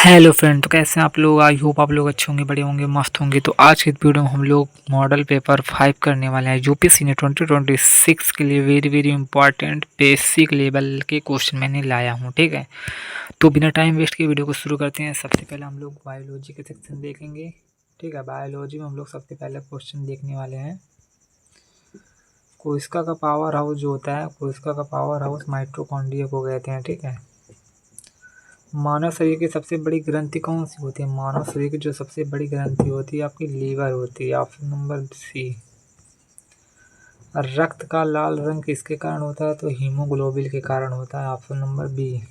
Hello friend, तो कैसे हैं आप लोग। आई होप आप लोग अच्छे होंगे, बड़े होंगे, मस्त होंगे। तो आज की वीडियो में हम लोग मॉडल पेपर 5 करने वाले हैं। यूपीएससी ने 2026 के लिए very very important basic level के क्वेश्चन मैंने लाया हूं। ठीक है, तो बिना टाइम वेस्ट के वीडियो को शुरू करते हैं। सबसे पहले हम लोग बायोलॉजी के सेक्शन देखेंगे। ठीक है, बायोलॉजी में हम लोग सबसे पहले क्वेश्चन देखने वाले हैं। कोशिका का पावर हाउस जो होता है, कोशिका का पावर हाउस माइटोकॉन्ड्रिया को कहते हैं। ठीक है, मानव शरीर की सबसे बड़ी ग्रंथि कौन सी होती है। मानव शरीर की जो सबसे बड़ी ग्रंथि होती है आपकी लीवर होती है। Option number C. रक्त का लाल रंग किसके कारण होता है, तो हीमोग्लोबिन के कारण होता है। Option number B.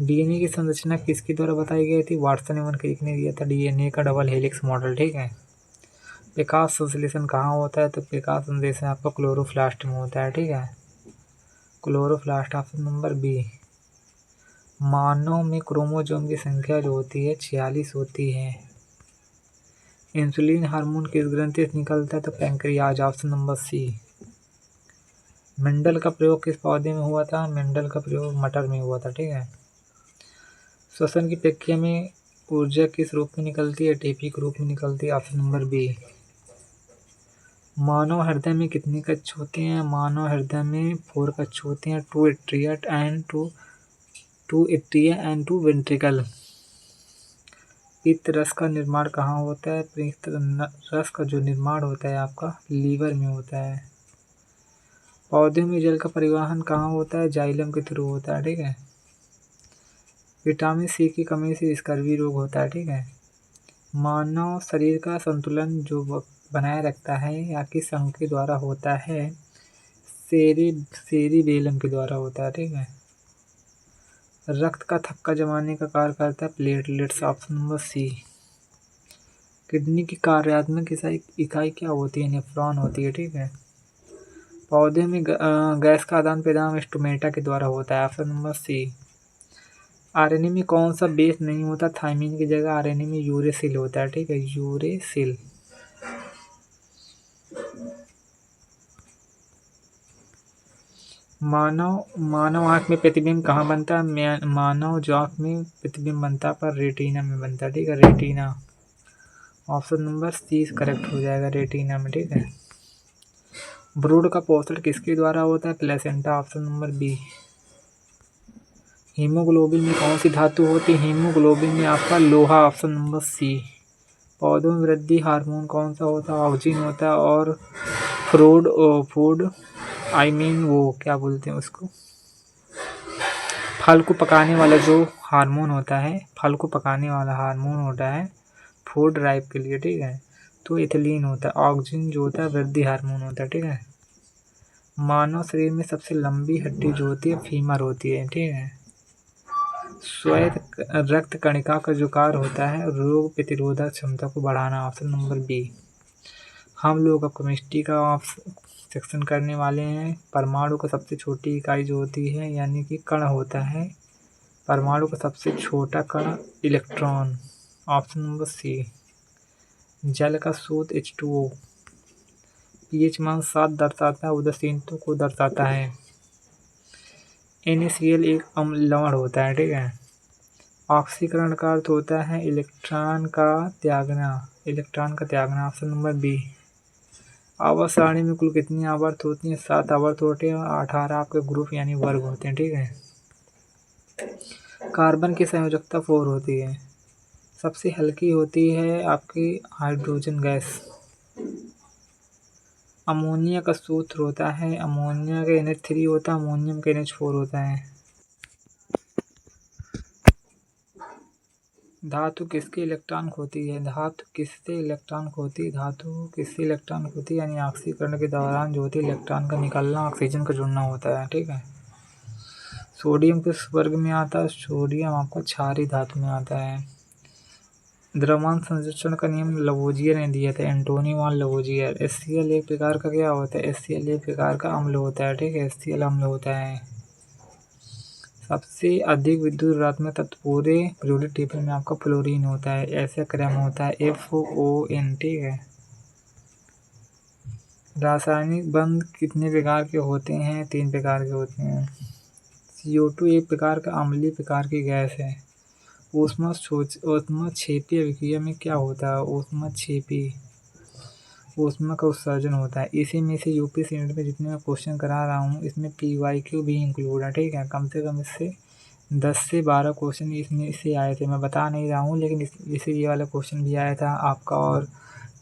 डीएनए की संरचना किसके द्वारा बताई गई थी, वाटसन एवं क्रिक ने दिया था डीएनए का डबल हेलिक्स मॉडल। ठीक है, विकास संश्लेषण कहाँ होता है, तो विकास संश्लेषण आपका क्लोरोप्लास्ट में होता है। ठीक है, क्लोरोप्लास्ट। Option number B. मानव में क्रोमोसोम की संख्या जो होती है 46 होती है। इंसुलिन हार्मोन किस ग्रंथि से निकलता है, तो pancreas. Option number C. Mendel का प्रयोग किस पौधे में हुआ था, मेंडल का प्रयोग मटर में हुआ था। ठीक है, श्वसन की प्रक्रिया में ऊर्जा किस रूप में निकलती है, एटीपी के रूप में निकलती है। Option number B. मानव हृदय में कितने कक्ष होते हैं, मानव हृदय में 4 कक्ष होते हैं। 2 एट्रिया एंड 2 वेंट्रिकल। पित्त रस का निर्माण कहाँ होता है, पित्त रस का जो निर्माण होता है आपका लीवर में होता है। पौधे में जल का परिवहन कहाँ होता है, जाइलम के थ्रू होता है। ठीक है, विटामिन सी की कमी से स्कर्वी रोग होता है। ठीक है, मानव शरीर का संतुलन जो बनाए रखता है या किस अंग के द्वारा होता है, सेरिबेलम के द्वारा होता है। ठीक है, रक्त का थक्का जमाने का कार्य करता है platelets. Option number C. Kidney की कार्यात्मक इकाई क्या होती है, नेफ्रॉन होती है। ठीक है, पौधे में गैस का आदान प्रदान स्टोमेटा के द्वारा होता है। ऑप्शन नंबर सी। आरएनए में कौन सा बेस नहीं होता, थायमिन की जगह आरएनए में यूरेसिल होता है। ठीक है, यूरेसिल। मानव आँख में प्रतिबिंब कहाँ बनता है, मानव जो आँख में प्रतिबिंब बनता है पर रेटिना में बनता है। ठीक है, retina. Option number C correct हो जाएगा, रेटिना में। ठीक है, भ्रूण का पोषण किसके द्वारा होता है, placenta. Option number B. Haemoglobin में कौन सी धातु होती है, हीमोग्लोबिन में आपका लोहा। Option number C. पौधों में वृद्धि हार्मोन कौन सा होता है, ऑक्सीन होता है। और फूड वो क्या बोलते हैं उसको, फल को पकाने वाला जो हार्मोन होता है, फल को पकाने वाला हार्मोन होता है फूड ड्राइव के लिए। ठीक है, तो इथिलीन होता है। ऑक्सीन जो होता है वृद्धि हार्मोन होता है। ठीक है, मानव शरीर में सबसे लंबी हड्डी जो होती है फीमर होती है। ठीक है, श्वेत रक्त कणिका का जो कार्य होता है रोग प्रतिरोधक क्षमता को बढ़ाना। Option number B. हम लोग अब केमिस्ट्री का सेक्शन करने वाले हैं। परमाणु का सबसे छोटी इकाई जो होती है यानी कि कण होता है, परमाणु का सबसे छोटा कण इलेक्ट्रॉन। ऑप्शन नंबर सी। जल का सूत्र H2O। पीएच मान 7 दर्शाता है, उदासीनता को दर्शाता है। NaCl एक लवण होता है। ठीक है, ऑक्सीकरण का अर्थ होता है इलेक्ट्रॉन का त्यागना, इलेक्ट्रॉन का त्यागना। Option number B. आवर्त सारणी में कुल कितनी आवर्त होती हैं, 7 आवर्त होते हैं और 18 आपके ग्रुप यानी वर्ग होते हैं। ठीक है, कार्बन की संयोजकता 4 होती है। सबसे हल्की होती है आपकी हाइड्रोजन गैस। अमोनिया का सूत्र होता है, अमोनिया का NH3 होता है, अमोनियम का NH4 होता है। धातु किसके इलेक्ट्रॉन खोती है, धातु किससे इलेक्ट्रॉन खोती है, धातु किससे इलेक्ट्रॉन खोती है यानी ऑक्सीकरण के दौरान जो होती है इलेक्ट्रॉन का निकलना, ऑक्सीजन का जुड़ना होता है। ठीक है, सोडियम किस वर्ग में आता है, सोडियम आपका क्षारीय धातु में आता है। द्रव्यमान संरक्षण का नियम लवोजियर ने दिया था, एंटोनी वान लवोजियर। HCl एक प्रकार का क्या होता है, HCl एक प्रकार का अम्ल होता है। ठीक है, HCl अम्ल होता है। सबसे अधिक विद्युत ऋणात्मक तत्व पूरे पीरियोडिक टेबल में आपका फ्लोरीन होता है, ऐसा क्रम होता है FON। ठीक है, रासायनिक बंध कितने प्रकार के होते हैं, 3 प्रकार के होते हैं। CO2 एक प्रकार का अम्लीय प्रकार की गैस है। ऊष्मक्षेपी अभिक्रिया में क्या होता है? ऊष्मा का उत्सर्जन होता है। इसी में से यूपीएससी यूनिट में जितने मैं क्वेश्चन करा रहा हूँ इसमें पीवाईक्यू भी इंक्लूड है, ठीक है। कम से कम इससे 10 से 12 क्वेश्चन इसमें से आए थे, मैं बता नहीं रहा हूँ, लेकिन इससे ये वाला क्वेश्चन भी आया था आपका, और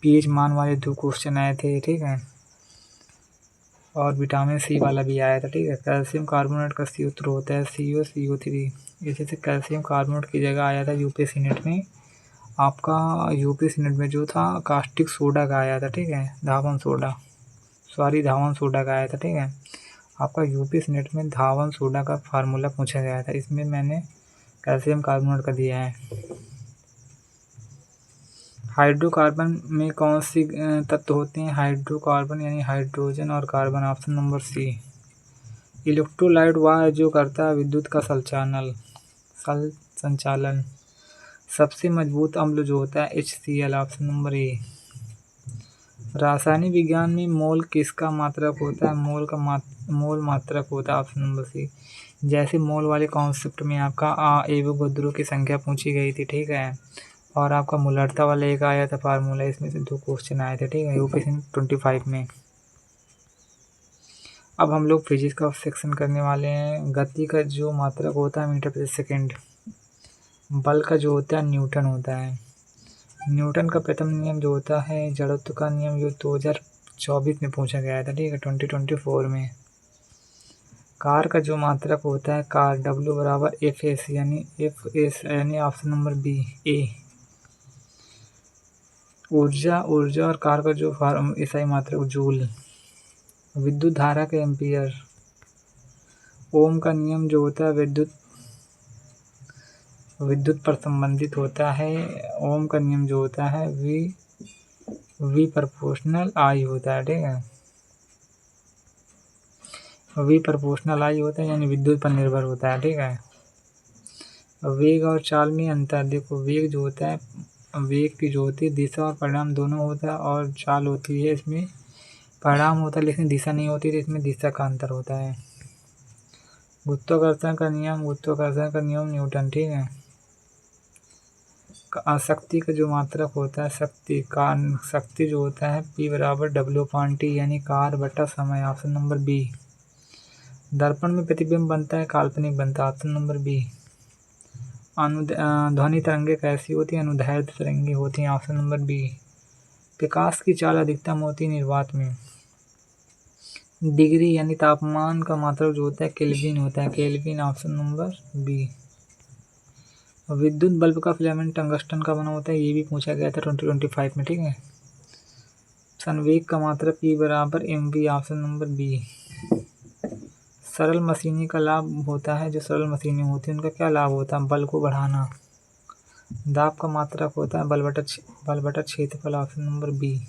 पीएच मान वाले 2 क्वेश्चन आए थे, ठीक है। और विटामिन सी वाला भी आया था, ठीक है। कैल्शियम कार्बोनेट का सूत्र होता है CuCO3। इसी से कैल्शियम कार्बोनेट की जगह आया था यूपीएससी यूनिट में आपका, यूपीएससी यूनिट में जो था कास्टिक सोडा का आया था, ठीक है। धावन सोडा का आया था, ठीक है। आपका यूपीएससी यूनिट में धावन सोडा का फार्मूला पूछा गया था, इसमें मैंने कैल्शियम कार्बोनेट का दिया है। हाइड्रोकार्बन में कौन सी तत्व होते हैं? हाइड्रोकार्बन यानी हाइड्रोजन और carbon, option number C. Electrolyte वह है जो करता है विद्युत का संचालन। सबसे मजबूत अम्ल जो होता है HCl, ऑप्शन नंबर ए। रासायनिक विज्ञान में मोल किसका मात्रक होता है? मोल मात्रक होता है, ऑप्शन नंबर सी। जैसे मोल वाले कॉन्सेप्ट में आपका एवोगैड्रो की संख्या पूछी गई थी, ठीक है। और आपका मुलरता वाला एक आया था फार्मूला, इसमें से 2 क्वेश्चन आए थे, ठीक है, यूपीएससी 25 में। अब हम लोग फिजिक्स का सेक्शन करने वाले हैं। गति का जो मात्रक होता है मीटर प्रति सेकेंड। बल का जो होता है न्यूटन होता है। न्यूटन का प्रथम नियम जो होता है जड़त्व का नियम, जो 2024 में पूछा गया था, ठीक है, 2024 में। कार का जो मात्रक होता है कार, W बराबर FS यानी ऑप्शन नंबर बी ए। ऊर्जा और कार का जो SI मात्रक जूल। विद्युत धारा के एम्पियर। ओम का नियम जो होता है विद्युत पर संबंधित होता है। ओम का नियम जो होता है V प्रोपोर्शनल I होता है, ठीक है। V प्रोपोर्शनल I होता है यानी विद्युत पर निर्भर होता है, ठीक है। वेग और चाल में अंतर देखो, वेग जो होता है, वेग की जो होती है दिशा और परिणाम दोनों होता है, और चाल होती है इसमें परिणाम होता है लेकिन दिशा नहीं होती, तो इसमें दिशा का अंतर होता है। गुरुत्वाकर्षण का नियम न्यूटन, ठीक है। शक्ति का जो मात्रक होता है शक्ति जो होता है P बराबर W/T यानी कार बटा समय, ऑप्शन नंबर बी। दर्पण में प्रतिबिंब बनता है काल्पनिक बनता है, ऑप्शन नंबर बी। ध्वनि तरंगे कैसी होती हैं? अनुदैर्ध्य तरंगे होती हैं, ऑप्शन नंबर बी। प्रकाश की चाल अधिकतम होती है निर्वात में। डिग्री यानी तापमान का मात्रक जो होता है केल्विन होता है, केल्विन, ऑप्शन नंबर बी। विद्युत बल्ब का फिलामेंट टंगस्टन का बना होता है, ये भी पूछा गया था 2025 में, ठीक है। संवेग का मात्रक E बराबर mv, ऑप्शन नंबर बी। सरल मशीनी का लाभ होता है, जो सरल मशीनें होती हैं उनका क्या लाभ होता है? बल को बढ़ाना। दाब का मात्रक होता है बल बटा क्षेत्रफल, ऑप्शन नंबर बी।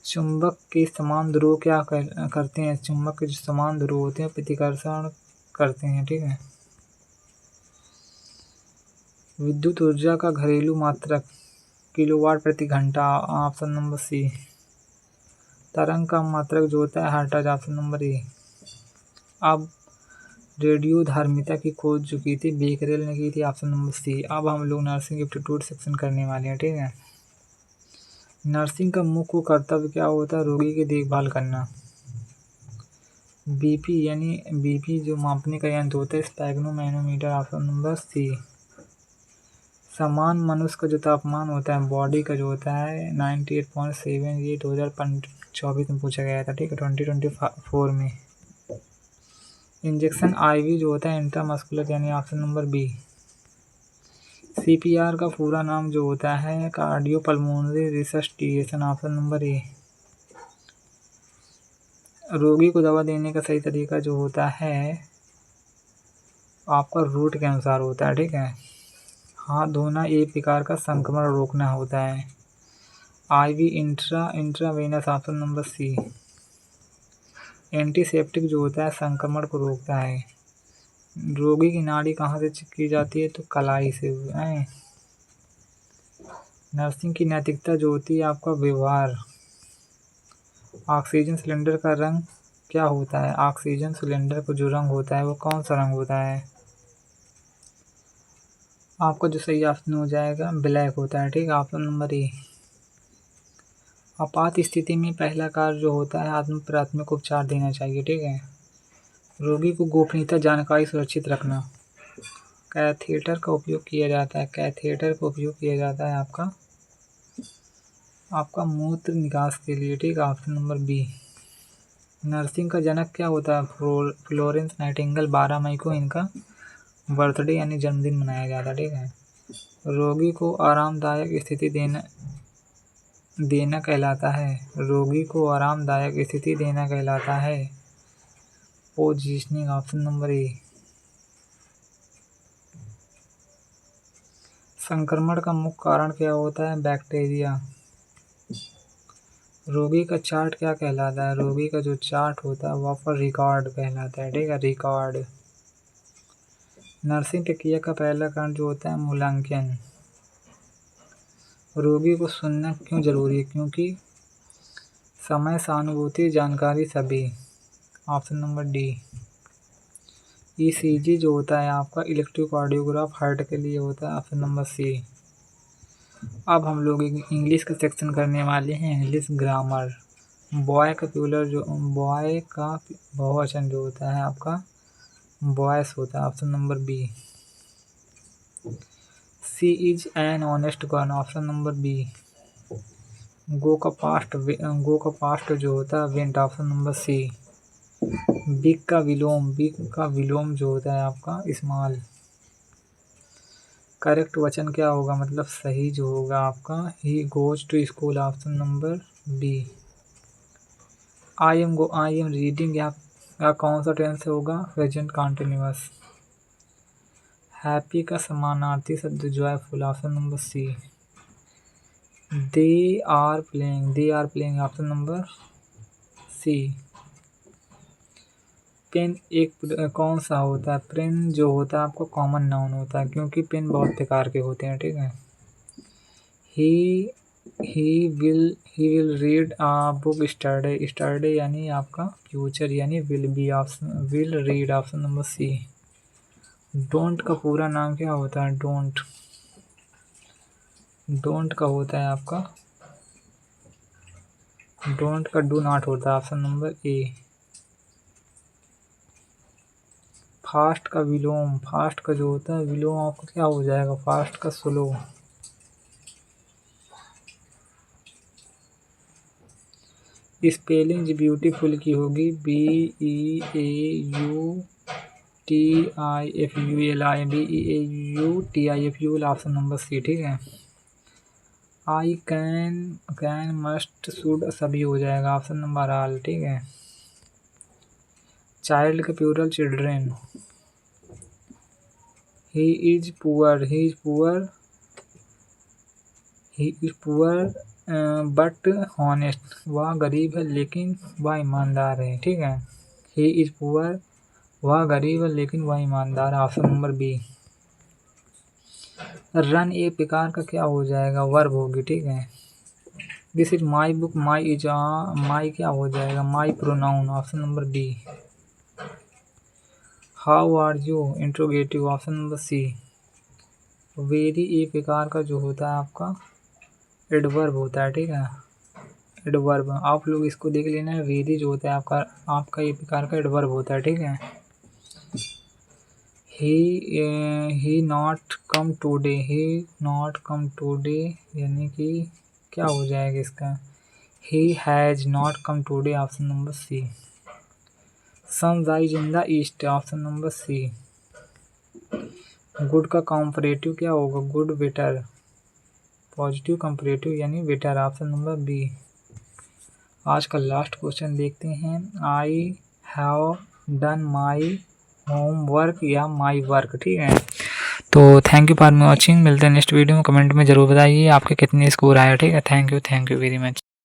चुंबक के समान ध्रुव क्या करते हैं? चुंबक के जो समान ध्रुव होते हैं प्रतिकर्षण करते हैं, ठीक है। विद्युत ऊर्जा का घरेलू मात्रक किलोवाट प्रति घंटा, ऑप्शन नंबर सी। तरंग का मात्रक जो होता है हर्ट्ज, ऑप्शन नंबर ए। अब रेडियोधर्मिता की खोज जो की थी बेकरेल ने की थी, ऑप्शन नंबर सी। अब हम लोग नर्सिंग एप्टीट्यूड सेक्शन करने वाले हैं, ठीक है। नर्सिंग का मुख्य कर्तव्य क्या होता है? रोगी की देखभाल करना। बीपी जो मापने का यंत्र होता है स्पैग्नोमैनोमीटर, ऑप्शन नंबर सी। समान मनुष्य का जो तापमान होता है बॉडी का जो होता है 98.7, ये 2024 में पूछा गया था, ठीक है, 2024 में। इंजेक्शन IV जो होता है इंट्रामस्कुलर यानी ऑप्शन नंबर बी। CPR का पूरा नाम जो होता है कार्डियोपल्मोनरी रिसससिटेशन, ऑप्शन नंबर ए। रोगी को दवा देने का सही तरीका जो होता है आपका रूट के अनुसार होता है, ठीक है। हाथ धोना एक प्रकार का संक्रमण रोकना होता है। IV intravenous, option number C. Antiseptic जो होता है संक्रमण को रोकता है। रोगी की नाड़ी कहाँ से चेक की जाती है? तो कलाई से है। नर्सिंग की नैतिकता जो होती है आपका व्यवहार। ऑक्सीजन सिलेंडर का रंग क्या होता है? ऑक्सीजन सिलेंडर का जो रंग होता है वो कौन सा रंग होता है? आपका जो सही ऑप्शन हो जाएगा ब्लैक होता है, ठीक है। Option number A. आपात स्थिति में पहला कार्य जो होता है आत्म प्राथमिक उपचार देना चाहिए, ठीक है। रोगी को गोपनीयता जानकारी सुरक्षित रखना। कैथेटर का उपयोग किया जाता है, कैथेटर का उपयोग किया जाता है आपका मूत्र निकास के लिए, ठीक है। Option number B. नर्सिंग का जनक क्या होता है? Florence Nightingale. 12 मई को इनका बर्थडे यानी जन्मदिन मनाया जाता है, ठीक है। रोगी को आरामदायक स्थिति देना कहलाता है, रोगी को आरामदायक स्थिति देना कहलाता है पोजीशनिंग। Option number A. संक्रमण का मुख्य कारण क्या होता है? बैक्टीरिया। रोगी का चार्ट क्या कहलाता है? रोगी का जो चार्ट होता है वहाँ पर रिकॉर्ड कहलाता है, ठीक है, रिकॉर्ड। नर्सिंग प्रक्रिया का पहला कारण जो होता है मूल्यांकन। रोगी को सुनना क्यों जरूरी है? क्योंकि समय, सहानुभूति, जानकारी सभी। Option number D. ईसीजी जो होता है आपका इलेक्ट्रोकार्डियोग्राफ हार्ट के लिए होता है। Option number C. अब हम लोग इंग्लिश का सेक्शन करने वाले हैं, इंग्लिश ग्रामर। बॉय का बहुवचन जो होता है आपका बॉयस होता है। Option number B. She is an honest girl. Option number B. Go का पास्ट जो होता है went. Option number C. Big का विलोम जो होता है आपका स्मॉल। करेक्ट वचन क्या होगा, मतलब सही जो होगा आपका ही goes to school. Option number B. I am reading या कौन सा टेंस होगा? Present continuous. हैप्पी का समानार्थी शब्द joyful. Option number C. They are playing. Option number C. Pen एक कौन सा होता है? पेन जो होता है आपको कॉमन नाउन होता है, क्योंकि पेन बहुत प्रकार के होते हैं, ठीक है। He will read a book yesterday यानी आपका फ्यूचर यानी will be. Option will read. Option number C. Don't का पूरा नाम क्या होता है? डोंट का होता है आपका डोंट का डू नॉट होता है। Option number A. फास्ट का जो होता है विलोम आपका क्या हो जाएगा? फास्ट का स्लो। स्पेलिंग ब्यूटीफुल की होगी BEAUTIFUL। ऑप्शन नंबर सी, ठीक है। आई कैन मस्ट शुड सभी हो जाएगा। ऑप्शन नंबर आल, ठीक है। चाइल्ड का plural children. He is poor but honest. वह गरीब है लेकिन वह ईमानदार है, ठीक है। ही इज पुअर, वह गरीब है लेकिन वह ईमानदार है। Option number B. रन एक प्रकार का क्या हो जाएगा? वर्ब होगी, ठीक है। This is my book. My क्या हो जाएगा? My pronoun. Option number D. How are you interrogative. Option number C. Very एक प्रकार का जो होता है आपका एडवर्ब होता है, ठीक है, एडवर्ब। आप लोग इसको देख लेना है। वेरी जो होता है आपका एक प्रकार का एडवर्ब होता है, ठीक है। ही नॉट कम टूडे यानी कि क्या हो जाएगा इसका? He has not come today. Option number C. Sunrise in the east. Option number C. Good का कॉम्परेटिव क्या होगा? Good better. पॉजिटिव कंपैरेटिव यानी बेटर। Option number B. आज का लास्ट क्वेश्चन देखते हैं। I have done my homework या my work, ठीक है। तो थैंक यू फॉर वॉचिंग। मिलते हैं नेक्स्ट वीडियो में। कमेंट में जरूर बताइए आपके कितने स्कोर आया, ठीक है। Thank you very much.